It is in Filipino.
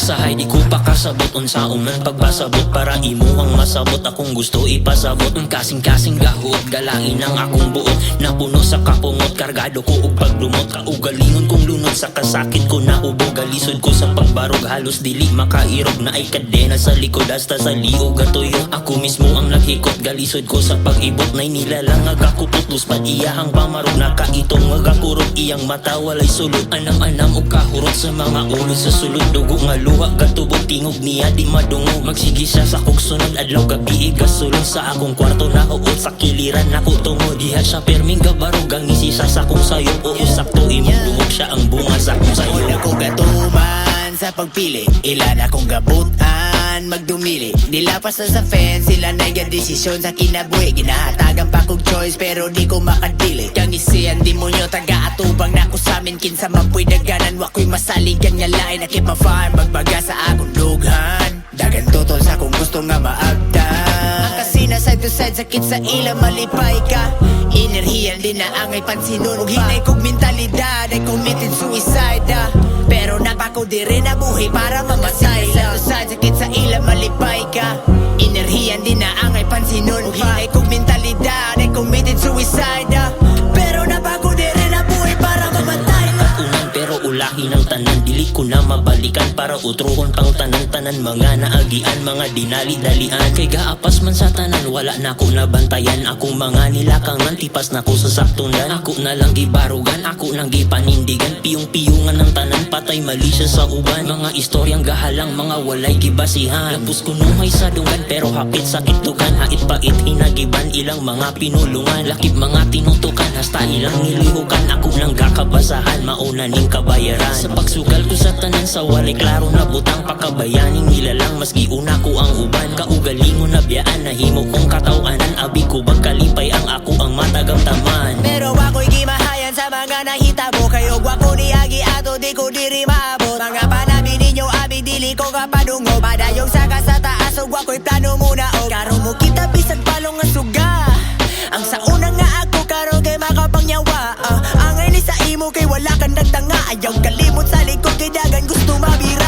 Sahay di ko pa kasabot unsa man pagbasabot para imo ang masabot akong gusto ipasabot ang kasing-kasing gahot galain ang akong buot napuno sa kapungot kargado ko og pagdumot kaugalingon kong lunod sa kasakit ko naubo galisod ko sa pagbarog halos dili makairog na ay kadena sa likod hasta sa liog gatuyo ako mismo ang naghikot galisod ko sa pag-ibot nay nilalang agakuputlos pad iyahang pamarog nakaitong magakurog iyang mata walay sulod anam-anam og kahurot sa mga ulo sa sulod dugo nga luha gatubog tingog niya di madungog magsigi siya sa kog sunod adlaw gabi gasulod sa akong kwarto nauot sa kiliran ako tungo diha siya perming gabarog ang isi sa sakong sayo o sakto imong dungog siya ang bunga sa akong sayo wala ko gatuman sa pagpili ilan akong gabutan magdumili nilapas na sa fence sila na yung desisyon sa kinabuhi ginahatagan pa kong choice pero di ko makadili kang isiyan di mo nyo taga-atubang na ko sa amin kinsa mapoy daganan wako'y masalig kanya lain na keep my fire magbaga sa akong lughan dagan tutol sa kung gusto nga maabdan ang kasina side to side sakit sa ila malipay ka enerhiyan din na angay pansinon ug hinay kog mentalidad ay committed suicide pero napako di rin nabuhi para mamatay side to side sakit sa ila malipay ka enerhiyan din na angay pansinon ug hinay kog mentalidad ay committed suicide pero napako di rin nabuhi para mamatay unan pero ulahi ng tanan dili ko na mabalikan para utruhon pang tanan-tanan mga naagian mga dinali-dalian kay gaapas man sa tanan wala na ko nabantayan akong mga nilakangan tipas na ko sa saktunan ako na lang gibarugan ako nang gipanindigan piyong-piyungan ng tanan patay mali siya sa uban mga istoryang gahalang mga walay gibasihan lapos ko nung may sadungan pero hapit sakit tugan hait pait hinagiban ilang mga pinulungan lakip mga tinutukan hasta ilang nilihukan ako nang gakabasahan mauna ning kabayaran sa pagsugal ko sa tanan sa walay klaro na butang pakabayaning nilalang maski una ko ang uban kaugalingon na biyaan nahimo kong katawanan abi ko bagkalipay ang ako ang matagamtaman pero ako'y gimahayan sa mga nahitabo kayo wako niagi ato di ko diri maabot mga panabi ninyo abi dili ko kapadungo padayong saka sa taas ug wako'y plano muna o karo mo kita bisan palong nga suga ang sa una nga ako karo kay makapangyawa angay ni sa imo kay wala kang nagtanga ayaw kalimot sa likod kay dagan gusto mabira